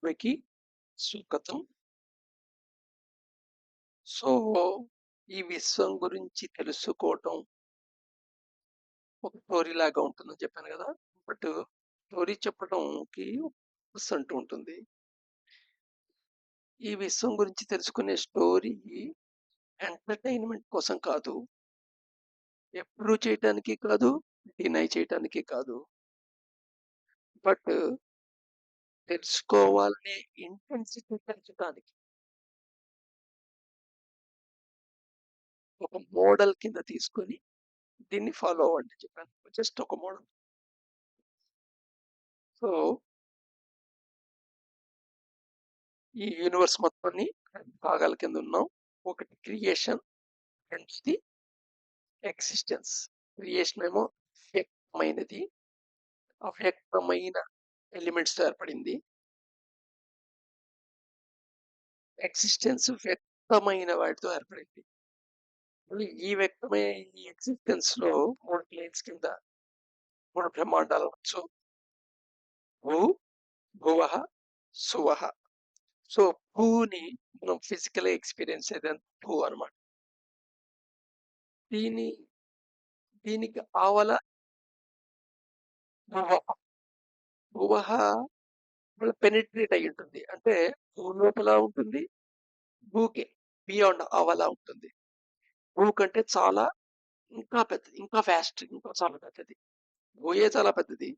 అందరికీ స్వాగతం. సో, ఈ విశ్వం గురించి తెలుసుకోవటం ఒక స్టోరీ లాగా ఉంటుందని చెప్పాను గదా! బట్ స్టోరీ చెప్పడంకి పర్పస్ అంటూ ఉంటుంది. ఈ విశ్వం గురించి తెలుసుకునే స్టోరీ ఎంటర్‌టైన్‌మెంట్ కోసం కాదు. ఎప్రూవ్ చేయటానికి కాదు, డినై చేయటానికి కాదు. బట్ తెలుసుకోవాలనే ఇంటెన్సిటీ పెంచడానికి ఒక మోడల్ కింద తీసుకొని దీన్ని ఫాలో అవ్వండి చెప్పాను. జస్ట్ ఒక మోడల్. సో, ఈ యూనివర్స్ మొత్తాన్ని 2 భాగాల కింద ఉన్నాం. ఒకటి క్రియేషన్, రెండోది ఎక్సిస్టెన్స్. క్రియేషన్ ఏమో వ్యక్తమైనది. అవ్యక్తమైన ఎలిమెంట్స్‌తో ఏర్పడింది. ఎక్సిస్టెన్స్ వ్యక్తమైన వాటితో ఏర్పడింది. మళ్ళీ ఈ వ్యక్తమైన ఈ ఎక్సిస్టెన్స్‌లో 3 ప్లేన్స్ కింద 3 బ్రహ్మాండాలు అనొచ్చు. భూ, భువః, సువః. సో, భూని మనం ఫిజికల్‌గా ఎక్స్‌పీరియన్స్ చేసేది భూ అనమాట. దీని దీనికి ఆవల భువః. భువః మళ్ళీ పెనిట్రేట్ అయ్యి ఉంటుంది. అంటే భూ లోపల ఉంటుంది. భూకి బియాండ్ ఆవల ఉంటుంది. భూ కంటే చాలా ఇంకా పెద్దది. ఇంకా వాస్ట్. ఇంకా చాలా పెద్దది. భూయే చాలా పెద్దది.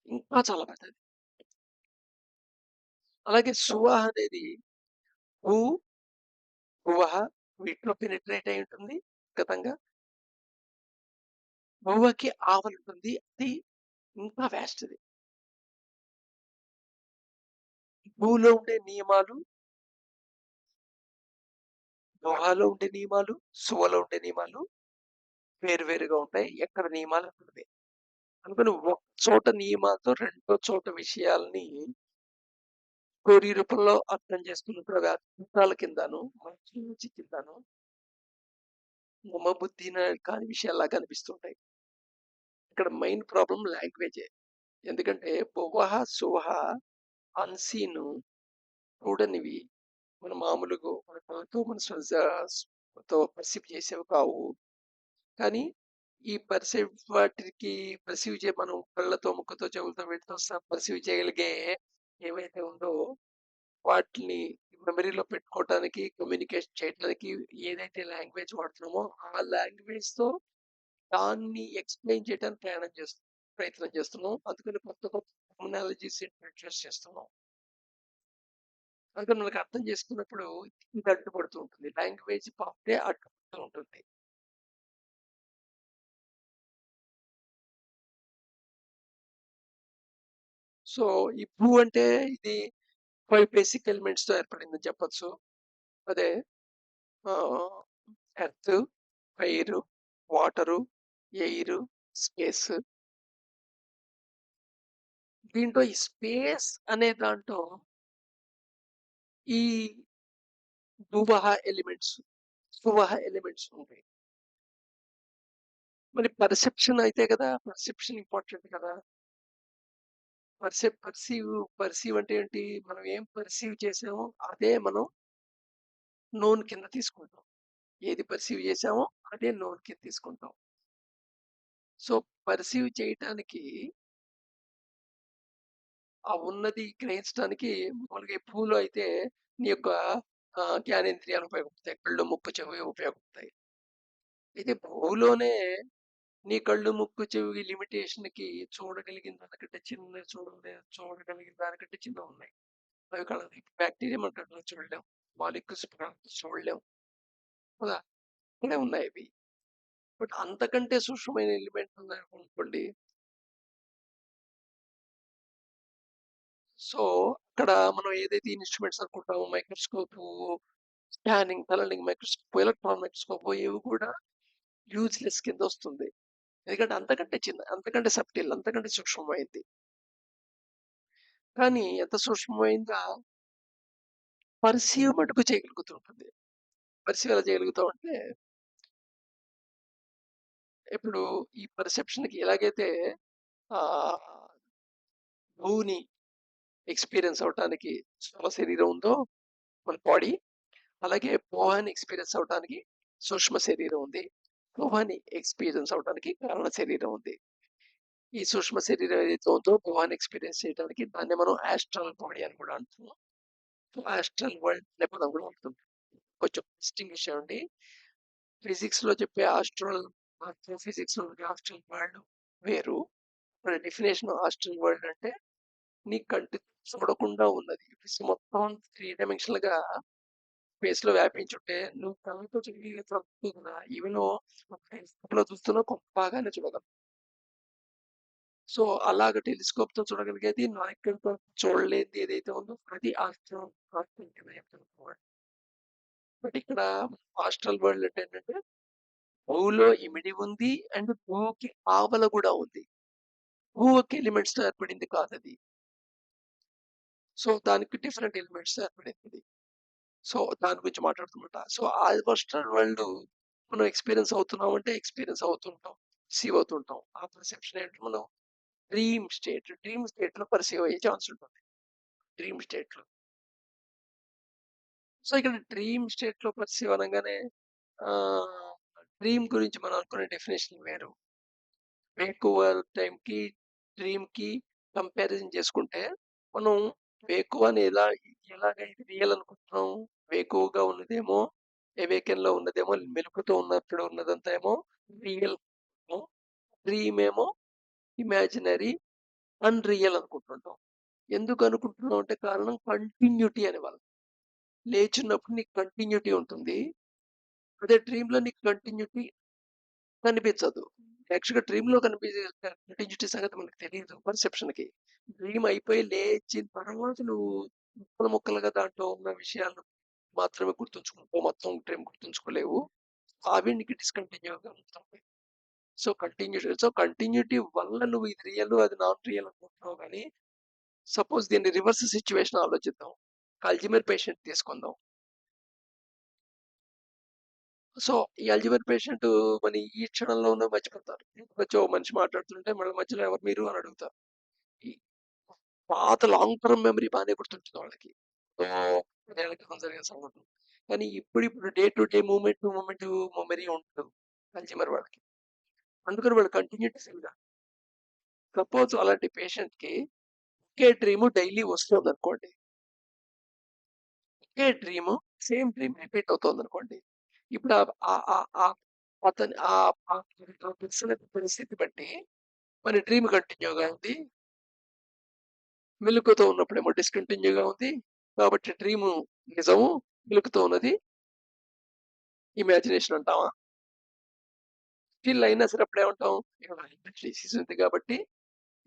ఇంకా చాలా పెద్దది. అలాగే సువహ అనేది భూ, భువః వీటిలో పెనిట్రేట్ అయ్యి ఉంటుంది. గతంగా భువకి ఆవల ఉంటుంది. అది ఇంకా వాస్ట్‌ది. భూలో ఉండే నియమాలు, భువలో ఉండే నియమాలు, సువలో ఉండే నియమాలు వేరు వేరుగా ఉంటాయి. ఎక్కడ నియమాలు అక్కడివే. అందుకని ఒక చోట నియమాలతో రెండో చోట విషయాల్ని స్టోరీ రూపంలో అర్థం చేసుకున్నప్పుడు అవి అద్భుతాల కిందను, మంచి మంచి కిందను నమ్మబుద్ధిన కాని విషయాల్లాగా అనిపిస్తుంటాయి. ఇక్కడ మెయిన్ ప్రాబ్లమ్ లాంగ్వేజే. ఎందుకంటే భువః, సువః అన్‌సీన్ చూడనివి. మన మామూలుగా మన కళ్ళతో మన తో పర్సీవ్ చేసేవి కావు. కానీ ఈ పర్సీవ్ వాటికి పర్సీవ్ మనం కళ్ళతో, ముక్కుతో, చెవులతో వీటితో పర్సీవ్ చేయగలిగే ఏవైతే ఉందో వాటిని మెమరీలో పెట్టుకోవటానికి, కమ్యూనికేషన్ చేయడానికి ఏదైతే లాంగ్వేజ్ వాడుతున్నామో, ఆ లాంగ్వేజ్‌తో దాన్ని ఎక్స్‌ప్లెయిన్ చేయడానికి ప్రయత్నం చేస్తున్నాం. అందుకని కొత్త కొత్త టెర్మినాలజీస్ ఇంట్రొడ్యూస్ చేస్తున్నాం. అందుకని మనకు అర్థం చేసుకున్నప్పుడు ఇది అడ్డుపడుతూ ఉంటుంది. లాంగ్వేజ్ పార్టే అడ్డుపడుతూ ఉంటుంది. సో, ఈ భూ అంటే ఇది 5 బేసిక్ ఎలిమెంట్స్‌తో ఏర్పడిందని చెప్పొచ్చు. అదే ఆహ్, earth, fire, water, air, space. దీంట్లో ఈ స్పేస్ అనే దాంట్లో ఈ భూవహ ఎలిమెంట్స్, సువహ ఎలిమెంట్స్ ఉంటాయి. మరి పర్సెప్షన్ అయితే కదా! పర్సెప్షన్ ఇంపార్టెంట్ కదా! పర్సీవ్ అంటే ఏంటి? మనం ఏం పర్సీవ్ చేసామో అదే మనం నోన్ కింద తీసుకుంటాం. ఏది పర్సీవ్ చేసామో అదే నోన్ కింద తీసుకుంటాం. సో, పర్సీవ్ చేయటానికి ఆ ఉన్నది గ్రహించడానికి మామూలుగా ఈ భూలో అయితే నీ యొక్క జ్ఞానేంద్రియాలు ఉపయోగపడతాయి. కళ్ళు, ముక్కు, చెవి ఉపయోగపడతాయి. అయితే భూలోనే నీ కళ్ళు, ముక్కు, చెవి లిమిటేషన్‌కి చూడగలిగిన దానికంటే చిన్నవి చూడగలిగిన దానికంటే చిన్నవున్నాయి. అవి కళ్ళది. బ్యాక్టీరియా మన కంట్లో చూడలేం. మాలిక్యూల్స్ చూడలేం. కదా! ఇక్కడే ఉన్నాయి ఇవి. బట్ అంతకంటే సూక్ష్మమైన ఎలిమెంట్ ఉందనుకోండి. సో, అక్కడ మనం ఏదైతే ఇన్‌స్ట్రుమెంట్స్ అనుకుంటామో microscope, scanning, tunnelling microscope, electron microscope ఇవి కూడా యూజ్‌లెస్ కిందొస్తుంది. ఎందుకంటే అంతకంటే చిన్న, అంతకంటే సబ్టిల్, అంతకంటే సూక్ష్మమైంది. కానీ ఎంత సూక్ష్మమైందా పర్సీవ్ మటుకు చేయగలుగుతుంటుంది. పర్సీవ్ ఎలా చేయగలుగుతామంటే, ఇప్పుడు ఈ పర్సెప్షన్‌కి ఎలాగైతే ఆహ్, భూని ఎక్స్‌పీరియన్స్ అవ్వటానికి స్థూల శరీరం ఉందో మన బాడీ, అలాగే పోహాని ఎక్స్‌పీరియన్స్ అవ్వటానికి సూక్ష్మ శరీరం ఉంది. పోహాని ఎక్స్‌పీరియన్స్ అవ్వటానికి కారణ శరీరం ఉంది. ఈ సూక్ష్మ శరీరం ఏదైతే ఉందో పోహాని ఎక్స్‌పీరియన్స్ చేయడానికి దాన్ని మనం యాస్ట్రల్ బాడీ అని కూడా అంటున్నాం. సో, యాస్ట్రల్ వరల్డ్ అనే పదం కూడా ఉంటుంది. కొంచెం డిస్టింగ్విష్ అవ్వండి. ఫిజిక్స్‌లో చెప్పే ఆస్ట్రోఫిజిక్స్‌లో ఉండే ఆస్ట్రల్ వరల్డ్ వేరు. మన డెఫినిషన్ ఆస్ట్రల్ వరల్డ్ అంటే నీ కంటితో చూడకుండా ఉన్నది. మొత్తం 3 డైమెన్షనల్‌గా స్పేస్‌లో వ్యాపించుంటే నువ్వు కళ్ళతో చూడగలిగే కదా! ఈవెన్ టెలిస్కోప్‌లో చూస్తున్నా కొంత బాగానే చూడగలం. సో, అలాగా టెలిస్కోప్‌తో చూడగలిగేది నాయకులతో చూడలేనిది ఏదైతే ఉందో అది ఆస్ట్రల్ వరల్డ్. బట్ ఇక్కడ ఆస్ట్రల్ వరల్డ్ అంటే ఏంటంటే భూమిలో ఇమిడి ఉంది అండ్ భూమికి ఆవల కూడా ఉంది. భూ ఒక ఎలిమెంట్స్‌తో ఏర్పడింది కాదది. సో, దానికి డిఫరెంట్ ఎలిమెంట్స్‌తో ఏర్పడింది. సో, దాని గురించి మాట్లాడుతున్నమాట. సో, ఆ వర్చువల్ వరల్డ్ మనం ఎక్స్‌పీరియన్స్ అవుతుంటాం. పర్సీవ్ అవుతుంటాం. ఆ పర్సెప్షన్ ఏంటి మనం డ్రీమ్ స్టేట్‌లో పర్సీవ్ అయ్యే ఛాన్స్ ఉంటుంది. డ్రీమ్ స్టేట్‌లో. సో, ఇక్కడ డ్రీమ్ స్టేట్‌లో పర్సీవ్ అనంగానే ఆహ్, డ్రీమ్ గురించి మనం అనుకునే డెఫినిషన్ వేరు. వేకువ టైంకి, డ్రీమ్‌కి కంపారిజన్ చేసుకుంటే, మనం వేకువని ఎలాగైతే రియల్ అనుకుంటున్నాం. వేకువగా ఉన్నదేమో, ఎవేకెన్‌లో ఉన్నదేమో, మెలుకువతో ఉన్నప్పుడు ఉన్నదంతా ఏమో రియల్ అనుకుంటున్నాం. డ్రీమ్ ఏమో ఇమాజినరీ, అన్‌రియల్ అనుకుంటుంటాం. ఎందుకు అనుకుంటున్నాం అంటే కారణం కంటిన్యూటీ అనేవాళ్ళం. లేచున్నప్పుడు నీకు కంటిన్యూటీ ఉంటుంది. అదే డ్రీమ్‌లో నీకు కంటిన్యూటీ కనిపించదు. యాక్చువల్‌గా డ్రీమ్‌లో కనిపించే కంటిన్యూటీ సంగతి మనకు తెలీదు పర్సెప్షన్‌కి. డ్రీమ్ అయిపోయి లేచిన తర్వాత నువ్వు ముక్కలు ముక్కలుగా దాంట్లో ఉన్న విషయాలను మాత్రమే గుర్తుంచుకుంటావు. మొత్తం డ్రీమ్ గుర్తుంచుకోలేవు. అవి నీకు డిస్కంటిన్యూ‌గా ఉంటాయి. సో, కంటిన్యూటీ వల్ల నువ్వు ఇది రియల్, అది నాట్ రియల్ అనుకుంటున్నావు గానీ, సపోజ్ దీన్ని రివర్స్ సిట్యుయేషన్ ఆలోచిద్దాం. అల్జీమర్ పేషెంట్ తీసుకుందాం. సో, ఈ అల్జీమర్ పేషెంట్ మరి ఈ క్షణంలోనే మర్చిపోతారు. వచ్చి ఓ మనిషి మాట్లాడుతుంటే మళ్ళీ మధ్యలో ఎవరు మీరు అని అడుగుతారు. ఈ పాత లాంగ్ టర్మ్ మెమరీ బానే గుర్తుంటుంది వాళ్ళకి. పదేళ్ల క్రితం జరిగిన సంఘటన. కానీ ఇప్పుడిప్పుడు day to day, moment to moment memory ఉండదు అల్జీమర్ వాళ్ళకి. అందుకని వాళ్ళు కంటిన్యూటీ ఫీల్‌గా సపోజ్ అలాంటి పేషెంట్‌కి ఒకే డ్రీమ్ డైలీ వస్తుందనుకోండి. ఒకే సేమ్ డ్రీమ్ రిపీట్ అవుతోందనుకోండి. ఇప్పుడు ఆహ్, ఆహ్, ఆహ్, ఆహ్, అతని పర్సన్ పరిస్థితి బట్టి మన డ్రీమ్ కంటిన్యూగా ఉంది. మెలుకువతో ఉన్నప్పుడేమో డిస్కంటిన్యూగా ఉంది. కాబట్టి డ్రీము నిజము. మెలుకువతో ఉన్నది ఇమాజినేషన్ అంటామా? స్టిల్ అయినా సరే అప్పుడేమంటాం? ఇక్కడ డిసీజ్ ఉంది కాబట్టి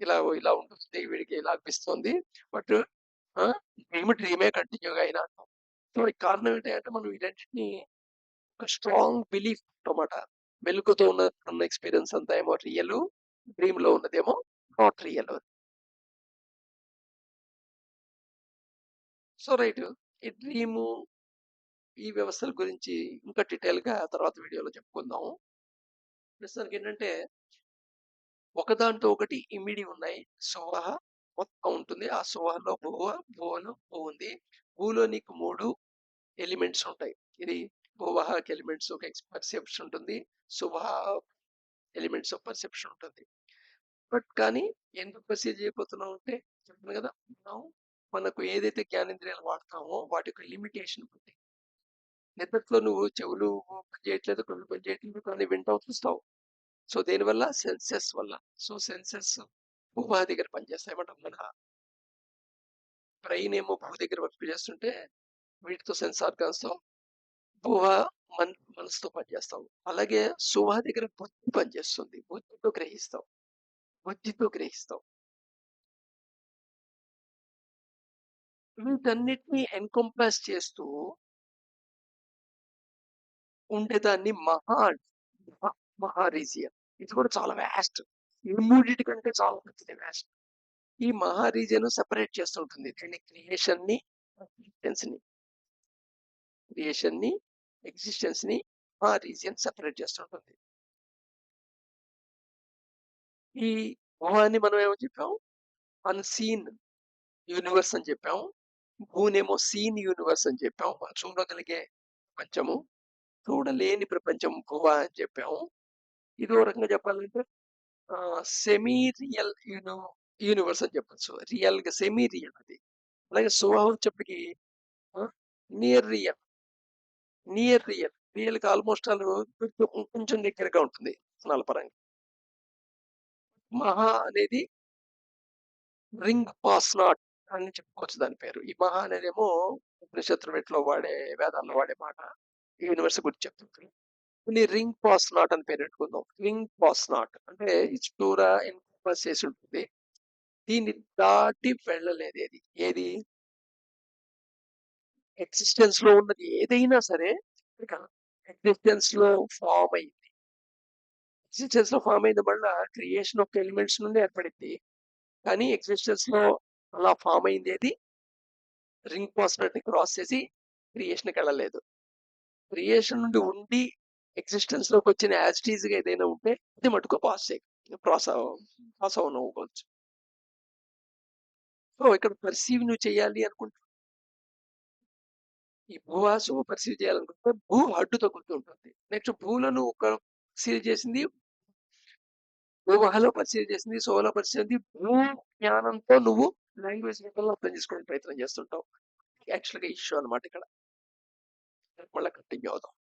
ఇలా ఉంటుంది. వీడికి ఇలా అనిపిస్తుంది. బట్ ఆ! డ్రీమే కంటిన్యూగా అయినా అంటాం. సో, దానికి కారణం ఏంటి అంటే మనం వీటన్నిటిని ఒక స్ట్రాంగ్ బిలీఫ్ అన్నమాట. మెలుకువతో ఉన్న ఎక్స్‌పీరియన్స్ అంతా ఏమో రియలు. డ్రీమ్‌లో ఉన్నదేమో నాట్ రియల్. So, right. ఈ ఈ వ్యవస్థల గురించి ఇంకా డీటెయిల్‌గా తర్వాత వీడియోలో చెప్పుకుందాం. ప్రస్తుతానికేంటంటే ఒకదాంతో ఒకటి ఇమిడి ఉన్నాయి. సువహ మొత్తం ఉంటుంది. ఆ సువహలో భువలో భూ ఉంది. భూలో నీకు 3 ఎలిమెంట్స్ ఉంటాయి. ఇది భువహకి ఎలిమెంట్స్ ఒక పర్సెప్షన్ ఉంటుంది. సువహ ఎలిమెంట్స్ ఆఫ్ పర్సెప్షన్ ఉంటుంది. బట్ కానీ ఎందుకు పర్సీవ్ చేయకపోతున్నాం అంటే చెప్పాను కదా! మనం మనకు ఏదైతే జ్ఞానేంద్రియాలు వాడతామో వాటి యొక్క లిమిటేషన్ ఉంది. నిద్దట్లో నువ్వు చెవులు పని చేయట్లేదు, కళ్ళు పని చేయట్లేదు కానీ వింటావు, చూస్తావు. సో, దేనివల్ల? సెన్సెస్ వల్ల. సో, సెన్సెస్ భూభా దగ్గర పనిచేస్తాయి. ఏమంటాం మన బ్రెయిన్ ఏమో భూ దగ్గర వర్క్ చేస్తుంటే వీటితో సెన్స్ ఆర్గాన్స్‌తో భువ మనసుతో పనిచేస్తావు. అలాగే సువహ దగ్గర బుద్ధి పనిచేస్తుంది. బుద్ధితో గ్రహిస్తావు. వీటన్నిటిని ఎన్‌కంపాస్ చేస్తూ ఉండేదాన్ని మహా మహా రీజియన్. ఇది కూడా చాలా వాస్ట్. ఈ మూడిటి కంటే చాలా పెద్దది వాస్ట్. ఈ మహా రీజియన్ సెపరేట్ చేస్తూ ఉంటుంది. దీన్ని ఎగ్జిస్టెన్స్‌ని, క్రియేషన్‌ని, ఎగ్జిస్టెన్స్‌ని ఆ రీజియన్ సెపరేట్ చేస్తుంటుంది. ఈ మహాన్ని మనం ఏమని చెప్పాం? అన్‌సీన్. యూనివర్స్ అని చెప్పాం. భూనేమో సీన్ యూనివర్స్ అని చెప్పాం. మనం చూడగలిగే ప్రపంచము. చూడలేని ప్రపంచం భువ అని చెప్పాము. ఇదో రకంగా చెప్పాలంటే సెమీ రియల్ యూనివర్స్ అని చెప్పొచ్చు. రియల్‌గా సెమీ రియల్ అది. అలాగే సుహ వచ్చేప్పటికి నియర్ రియల్. Near real. రియల్‌కి ఆల్‌మోస్ట్ కొంచెం కొంచెం దగ్గరగా ఉంటుంది కోణాల పరంగా. మహా అనేది రింగ్ పాస్ నాట్ అని చెప్పుకోవచ్చు దాని పేరు. ఈ మహా అనేదేమో ఉపనిషత్తులు వీటిలో వాడే వేదాల్లో వాడే మాట. యూనివర్స్ గురించి చెప్తుంది. కొన్ని రింగ్ పాస్ నాట్ అని పేరు పెట్టుకుందాం. రింగ్ పాస్ నాట్ అంటే ఈ చుట్టూరా ఎన్‌కంపాస్ చేసి ఉంటుంది. దీన్ని దాటి వెళ్ళలేదు ఏది. ఏది ఎగ్జిస్టెన్స్ లో ఉన్నది ఏదైనా సరే ఇక ఎగ్జిస్టెన్స్ లో ఫార్మ్ అయింది. ఎగ్జిస్టెన్స్ లో ఫార్మ్ అయింది మళ్ళా క్రియేషన్ ఆఫ్ ఎలిమెంట్స్ నుండి ఏర్పడింది. కానీ ఎగ్జిస్టెన్స్ లో అలా ఫార్మ్ అయింది ఏది రింగ్ పాస్‌ని క్రాస్ చేసి క్రియేషన్‌కి వెళ్ళలేదు. క్రియేషన్ నుండి ఉండి ఎగ్జిస్టెన్స్ లోకి వచ్చిన యాజ్ ఇట్ ఈస్‌గా ఏదైనా ఉంటే అది మటుకు పాస్ పాస్ అవ్వనవ్వచ్చు. సో, ఇక్కడ పర్సీవ్ నువ్వు చేయాలి అనుకుంటే ఈ భూవాసు పర్సీవ్ చేయాలనుకుంటే భూ అడ్డు తగులుతూ ఉంటుంది. నెక్స్ట్ భూలో నువ్వు ఒక పర్సీవ్ చేసింది, భూవహలో పర్సీవ్ చేసింది, సోలో పర్సీవ్ చేసింది భూ జ్ఞానంతో నువ్వు లాంగ్వేజ్ రూపంలో అర్థం చేసుకోవడానికి ప్రయత్నం చేస్తుంటావు. యాక్చువల్‌గా ఇష్యూ అన్నమాట ఇక్కడ. మళ్ళా కంటిన్యూ అవుదాం.